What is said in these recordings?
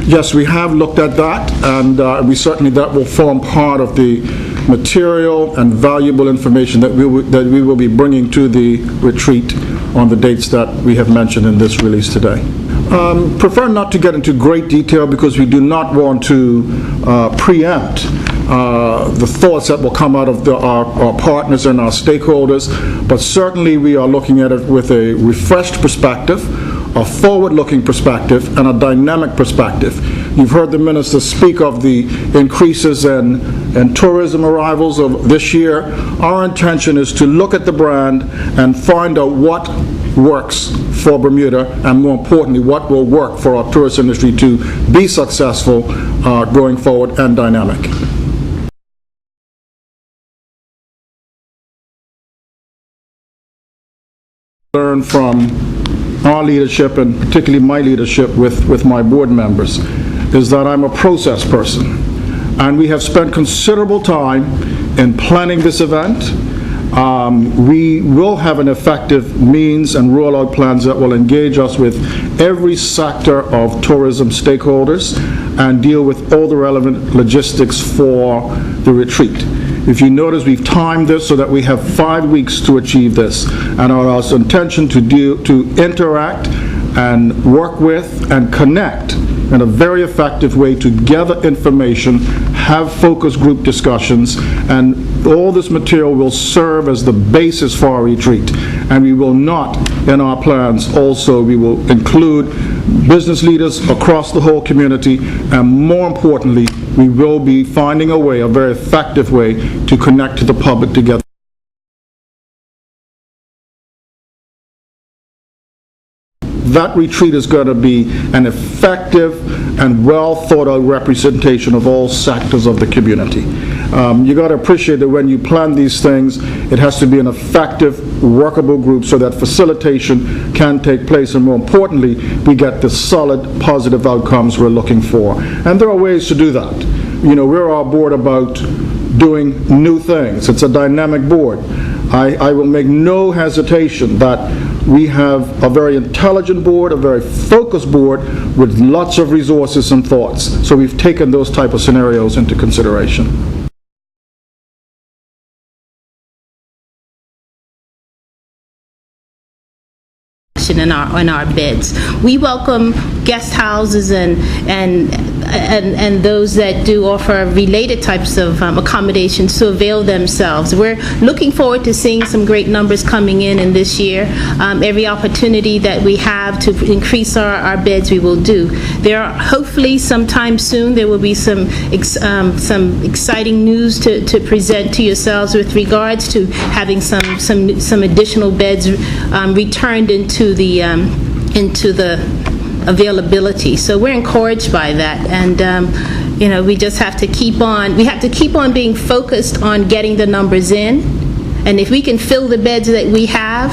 Yes, we have looked at that, and that will form part of the material and valuable information that we will be bringing to the retreat on the dates that we have mentioned in this release today. Prefer not to get into great detail because we do not want to preempt the thoughts that will come out of our partners and our stakeholders, but certainly we are looking at it with a refreshed perspective, a forward-looking perspective, and a dynamic perspective. You've heard the minister speak of the increases in tourism arrivals of this year. Our intention is to look at the brand and find out what works for Bermuda, and more importantly, what will work for our tourist industry to be successful going forward and dynamic. Learn from our leadership, and particularly my leadership with my board members, is that I'm a process person, and we have spent considerable time in planning this event. We will have an effective means and rollout plans that will engage us with every sector of tourism stakeholders and deal with all the relevant logistics for the retreat. If you notice, we've timed this so that we have 5 weeks to achieve this, and our intention to interact and work with and connect in a very effective way to gather information, have focus group discussions, and all this material will serve as the basis for our retreat. And we will not, in our plans also, we will include business leaders across the whole community, and more importantly, we will be finding a way, a very effective way, to connect to the public together. That retreat is going to be an effective and well thought out representation of all sectors of the community. You got to appreciate that when you plan these things, it has to be an effective, workable group so that facilitation can take place, and more importantly, we get the solid, positive outcomes we're looking for. And there are ways to do that. You know, we're our board about doing new things. It's a dynamic board. I will make no hesitation that we have a very intelligent board, a very focused board with lots of resources and thoughts. So we've taken those type of scenarios into consideration. In our beds. We welcome guest houses and those that do offer related types of accommodations to avail themselves. We're looking forward to seeing some great numbers coming in this year. Every opportunity that we have to increase our beds, we will do. There are hopefully sometime soon there will be some exciting news to present to yourselves with regards to having some additional beds returned into the availability. So we're encouraged by that, and you know, we just have to keep on being focused on getting the numbers in, and if we can fill the beds that we have,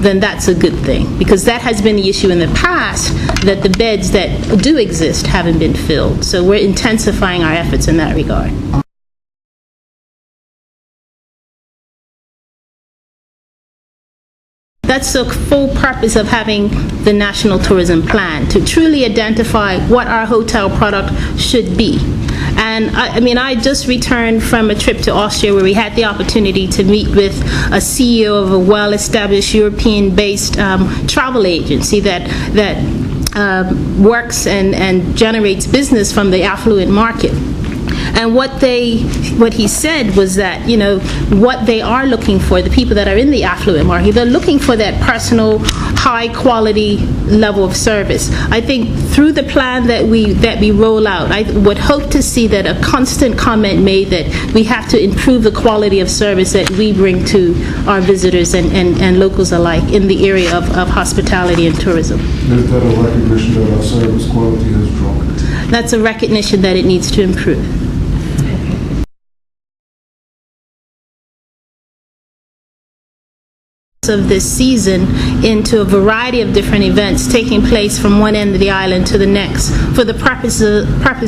then that's a good thing, because that has been the issue in the past, that the beds that do exist haven't been filled. So we're intensifying our efforts in that regard. That's the full purpose of having the National Tourism Plan, to truly identify what our hotel product should be. And I just returned from a trip to Austria where we had the opportunity to meet with a CEO of a well-established European-based travel agency that works and generates business from the affluent market. And what he said was that, you know, what they are looking for, the people that are in the affluent market, they're looking for that personal, high quality level of service. I think through the plan that we roll out, I would hope to see that a constant comment made that we have to improve the quality of service that we bring to our visitors and locals alike in the area of hospitality and tourism. Is that a recognition that our service quality has dropped? That's a recognition that it needs to improve. Of this season into a variety of different events taking place from one end of the island to the next for the purpose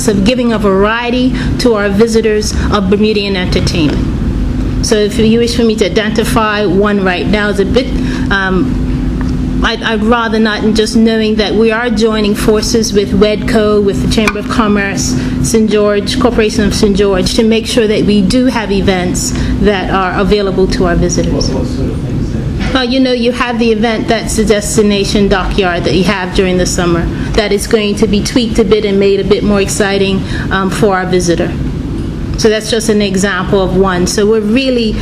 of giving a variety to our visitors of Bermudian entertainment. So if you wish for me to identify one right now, is a bit I'd rather not, and just knowing that we are joining forces with WEDCO, with the Chamber of Commerce, St. George, Corporation of St. George, to make sure that we do have events that are available to our visitors. What sort of things then? You have the event that's the Destination Dockyard that you have during the summer, that is going to be tweaked a bit and made a bit more exciting for our visitor. So that's just an example of one. So we're really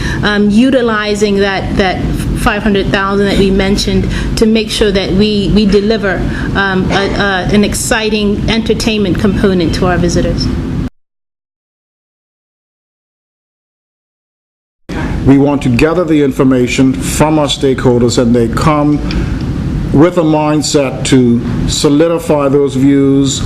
utilizing that 500,000 that we mentioned to make sure that we deliver an exciting entertainment component to our visitors. We want to gather the information from our stakeholders, and they come with a mindset to solidify those views.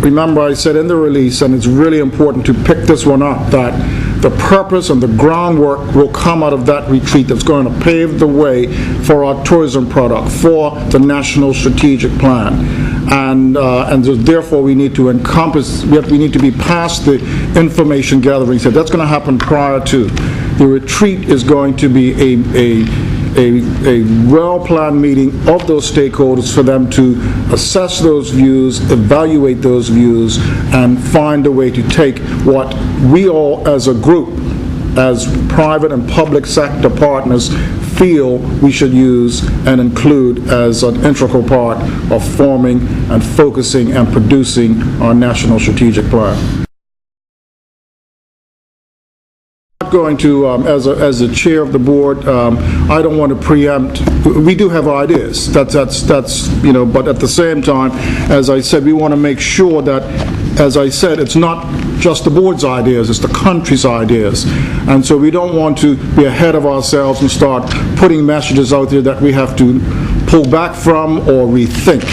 Remember, I said in the release, and it's really important to pick this one up, that the purpose and the groundwork will come out of that retreat that's going to pave the way for our tourism product, for the National Strategic Plan. And so therefore we need to encompass, we need to be past the information gathering. So that's going to happen prior to. The retreat is going to be a well-planned meeting of those stakeholders for them to assess those views, evaluate those views, and find a way to take what we all as a group, as private and public sector partners, feel we should use and include as an integral part of forming and focusing and producing our National Strategic Plan. Going to, as the chair of the board, I don't want to preempt. We do have ideas. That's but at the same time, as I said, we want to make sure that, as I said, it's not just the board's ideas, it's the country's ideas. And so we don't want to be ahead of ourselves and start putting messages out there that we have to pull back from or rethink.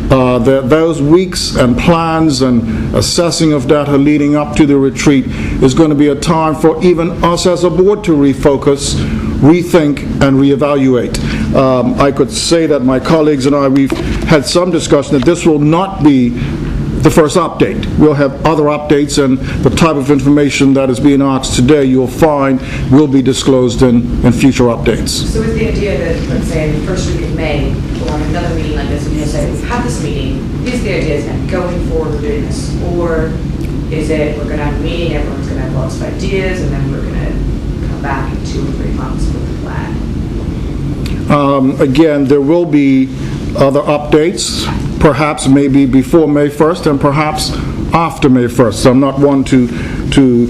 Those weeks and plans and assessing of data leading up to the retreat is going to be a time for even us as a board to refocus, rethink, and reevaluate. I could say that my colleagues and I, we've had some discussion that this will not be the first update. We'll have other updates, and the type of information that is being asked today, you'll find, will be disclosed in future updates. So is the idea that, let's say, in the first week of May, we'll have another meeting like this, and you'll say, we've had this meeting, is the idea is that going forward we're doing this? Or is it, we're going to have a meeting, everyone's going to have lots of ideas, and then we're going to come back in 2 or 3 months with a plan? Again, there will be other updates, perhaps maybe before May 1st and perhaps after May 1st. So I'm not one to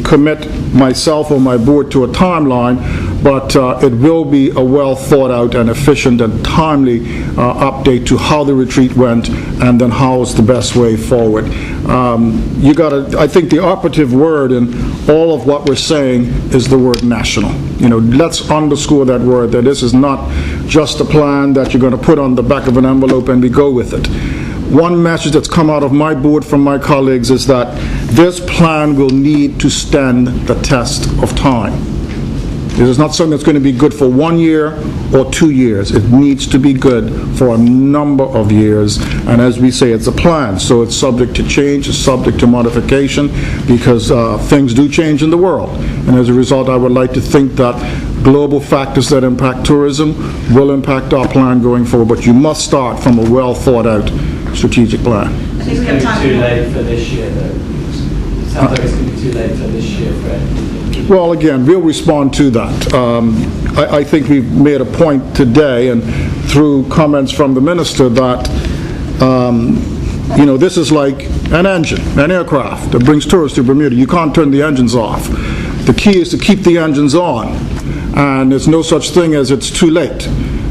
commit myself or my board to a timeline, but it will be a well thought out and efficient and timely update to how the retreat went and then how is the best way forward. I think the operative word in all of what we're saying is the word national. Let's underscore that word, that this is not just a plan that you're going to put on the back of an envelope and we go with it. One message that's come out of my board from my colleagues is that this plan will need to stand the test of time. This is not something that's going to be good for 1 year or 2 years. It needs to be good for a number of years. And as we say, it's a plan, so it's subject to change, it's subject to modification, because things do change in the world. And as a result, I would like to think that global factors that impact tourism will impact our plan going forward. But you must start from a well thought out strategic plan. I think it's going to be too late for this year, though. It sounds like it's going to be too late for this year for anything. Well, again, we'll respond to that. I think we've made a point today, and through comments from the minister, that this is like an engine, an aircraft that brings tourists to Bermuda. You can't turn the engines off. The key is to keep the engines on, and there's no such thing as it's too late.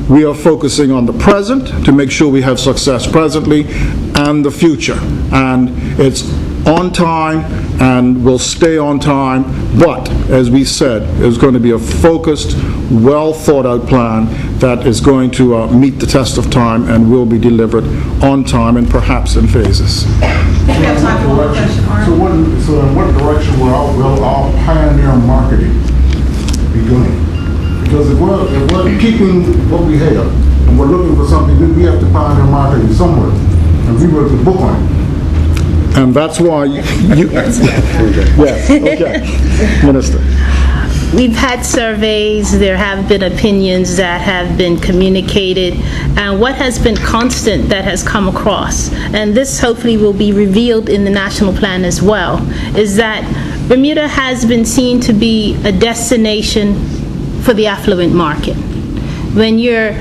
We are focusing on the present to make sure we have success presently and the future. And it's on time and will stay on time, but as we said, it's going to be a focused, well thought out plan that is going to meet the test of time and will be delivered on time and perhaps in phases. We have time for one question, Art. So in what direction will our pioneer marketing be going? Because if we're keeping what we have and we're looking for something, then we have to pioneer marketing somewhere, and we were the book on it. And that's why yes, okay, Minister. we've had surveys, there have been opinions that have been communicated, and what has been constant that has come across, and this hopefully will be revealed in the national plan as well, is that Bermuda has been seen to be a destination for the affluent market. When you're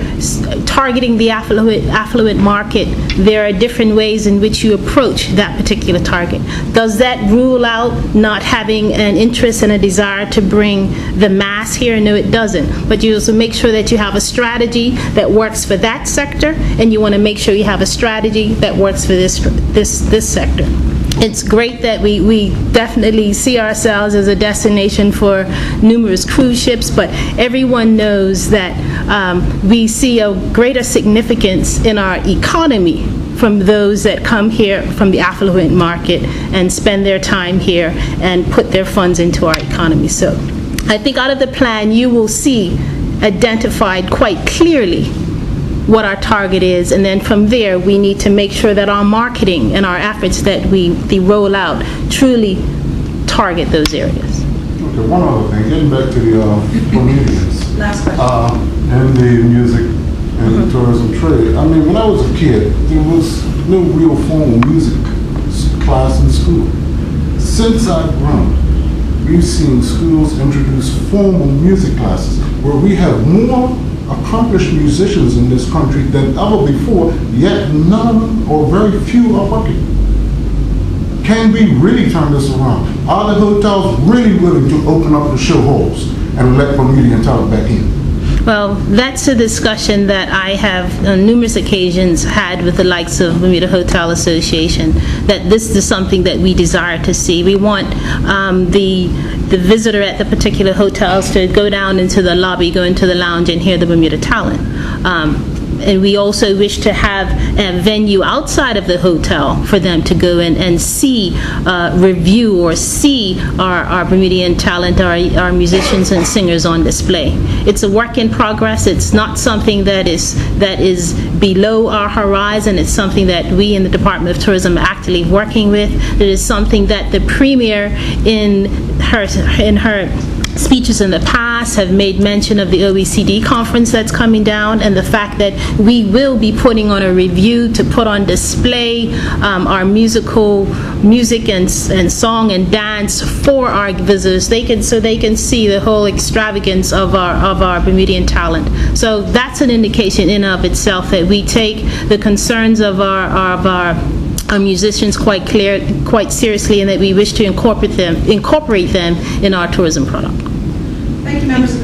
targeting the affluent market, there are different ways in which you approach that particular target. Does that rule out not having an interest and a desire to bring the mass here? No, it doesn't. But you also make sure that you have a strategy that works for that sector, and you want to make sure you have a strategy that works for this sector. It's great that we definitely see ourselves as a destination for numerous cruise ships, but everyone knows that we see a greater significance in our economy from those that come here from the affluent market and spend their time here and put their funds into our economy. So I think out of the plan, you will see identified quite clearly what our target is, and then from there we need to make sure that our marketing and our efforts that we roll out truly target those areas. Okay, one other thing, getting back to the comedians. Last question. And the music and the tourism trade. I mean, when I was a kid, there was no real formal music class in school. Since I've grown, we've seen schools introduce formal music classes where we have more accomplished musicians in this country than ever before, yet none or very few are working. Can we really turn this around? Are the hotels really willing to open up the show halls and let Bermudian talent back in? Well, that's a discussion that I have on numerous occasions had with the likes of Bermuda Hotel Association, that this is something that we desire to see. We want the visitor at the particular hotels to go down into the lobby, go into the lounge, and hear the Bermuda talent. And we also wish to have a venue outside of the hotel for them to go in and see, review, or see our Bermudian talent, our musicians and singers on display. It's a work in progress. It's not something that is below our horizon. It's something that we in the Department of Tourism are actively working with. It is something that the Premier in her speeches in the past have made mention of the OECD conference that's coming down, and the fact that we will be putting on a review to put on display our music and song and dance for our visitors. So they can see the whole extravagance of our Bermudian talent. So that's an indication in and of itself that we take the concerns of our musicians quite seriously, and that we wish to incorporate them in our tourism product. Thank you, members of